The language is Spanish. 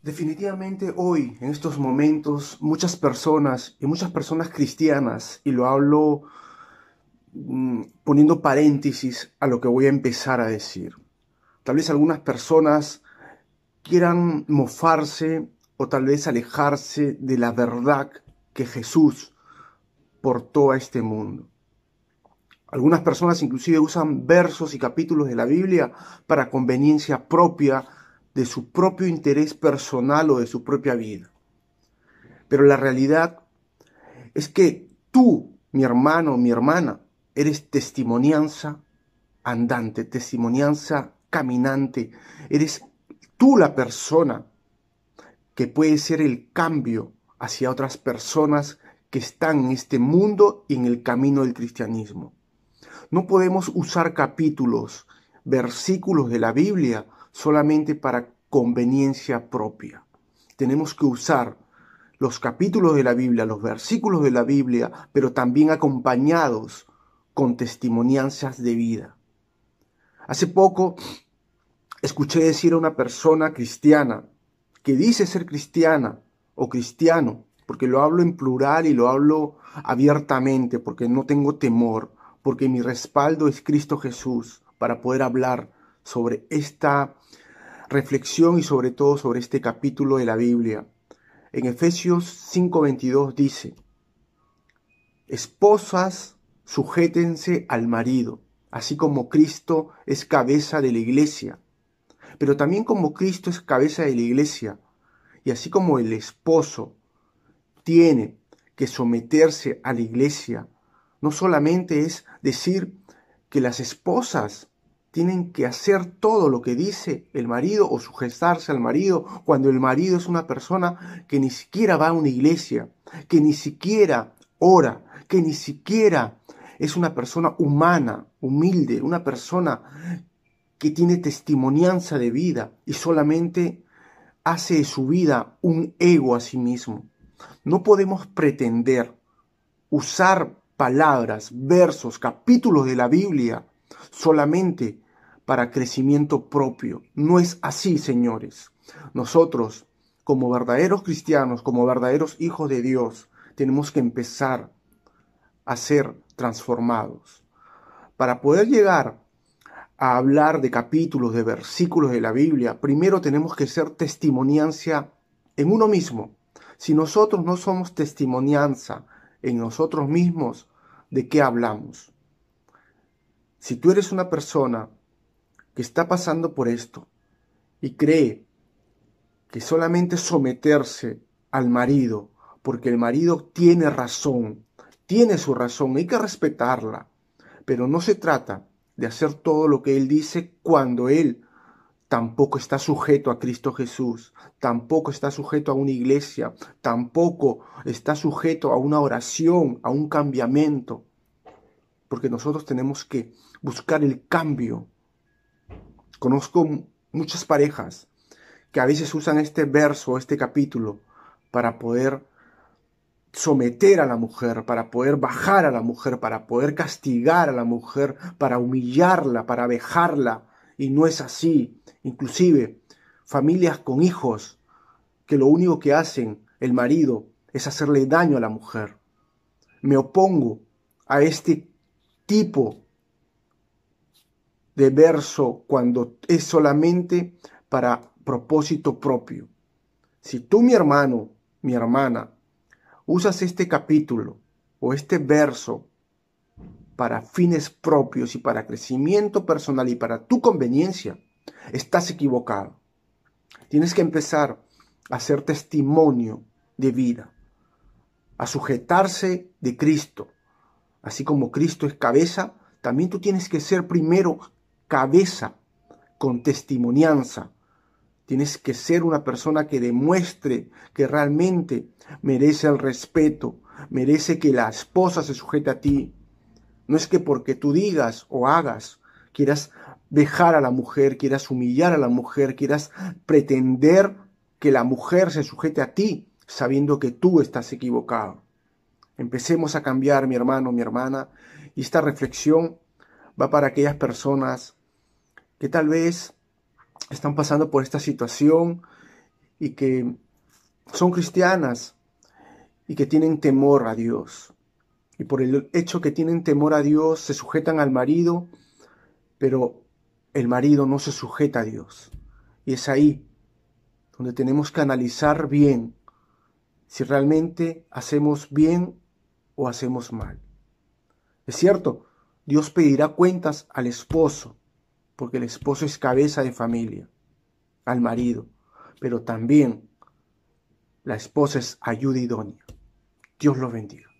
Definitivamente hoy, en estos momentos, muchas personas cristianas, y lo hablo poniendo paréntesis a lo que voy a empezar a decir. Tal vez algunas personas quieran mofarse o tal vez alejarse de la verdad que Jesús portó a este mundo. Algunas personas inclusive usan versos y capítulos de la Biblia para conveniencia propia, de su propio interés personal o de su propia vida. Pero la realidad es que tú, mi hermano, mi hermana, eres testimonianza andante, testimonianza caminante. Eres tú la persona que puede ser el cambio hacia otras personas que están en este mundo y en el camino del cristianismo. No podemos usar capítulos, versículos de la Biblia solamente para conveniencia propia. Tenemos que usar los capítulos de la Biblia, los versículos de la Biblia, pero también acompañados con testimonianzas de vida. Hace poco escuché decir a una persona cristiana que dice ser cristiana o cristiano, porque lo hablo en plural y lo hablo abiertamente, porque no tengo temor, porque mi respaldo es Cristo Jesús para poder hablar sobre esta reflexión y sobre todo sobre este capítulo de la Biblia. En Efesios 5:22 dice: esposas, sujétense al marido, así como Cristo es cabeza de la iglesia. Pero también como Cristo es cabeza de la iglesia, y así como el esposo tiene que someterse a la iglesia, no solamente es decir que las esposas tienen que hacer todo lo que dice el marido o sujetarse al marido, cuando el marido es una persona que ni siquiera va a una iglesia, que ni siquiera ora, que ni siquiera es una persona humana, humilde, una persona que tiene testimonianza de vida y solamente hace de su vida un ego a sí mismo. No podemos pretender usar palabras, versos, capítulos de la Biblia solamente para crecimiento propio. No es así, señores. Nosotros, como verdaderos cristianos, como verdaderos hijos de Dios, tenemos que empezar a ser transformados. Para poder llegar a hablar de capítulos, de versículos de la Biblia, primero tenemos que ser testimonianza en uno mismo. Si nosotros no somos testimonianza en nosotros mismos, ¿de qué hablamos? Si tú eres una persona que está pasando por esto y cree que solamente someterse al marido, porque el marido tiene razón, tiene su razón, hay que respetarla, pero no se trata de hacer todo lo que él dice cuando él tampoco está sujeto a Cristo Jesús, tampoco está sujeto a una iglesia, tampoco está sujeto a una oración, a un cambiamiento, porque nosotros tenemos que buscar el cambio. Conozco muchas parejas que a veces usan este verso, este capítulo, para poder someter a la mujer, para poder bajar a la mujer, para poder castigar a la mujer, para humillarla, para vejarla, y no es así. Inclusive familias con hijos que lo único que hacen el marido es hacerle daño a la mujer. Me opongo a este tipo de verso cuando es solamente para propósito propio. Si tú, mi hermano, mi hermana, usas este capítulo o este verso para fines propios y para crecimiento personal y para tu conveniencia, estás equivocado. Tienes que empezar a ser testimonio de vida, a sujetarse de Cristo. Así como Cristo es cabeza, también tú tienes que ser primero cabeza con testimonianza. Tienes que ser una persona que demuestre que realmente merece el respeto, merece que la esposa se sujete a ti. No es que porque tú digas o hagas, quieras vejar a la mujer, quieras humillar a la mujer, quieras pretender que la mujer se sujete a ti, sabiendo que tú estás equivocado. Empecemos a cambiar, mi hermano, mi hermana, y esta reflexión va para aquellas personas que tal vez están pasando por esta situación y que son cristianas y que tienen temor a Dios. Y por el hecho que tienen temor a Dios, se sujetan al marido, pero el marido no se sujeta a Dios. Y es ahí donde tenemos que analizar bien si realmente hacemos bien o hacemos mal. Es cierto, Dios pedirá cuentas al esposo, porque el esposo es cabeza de familia, al marido, pero también la esposa es ayuda idónea. Dios los bendiga.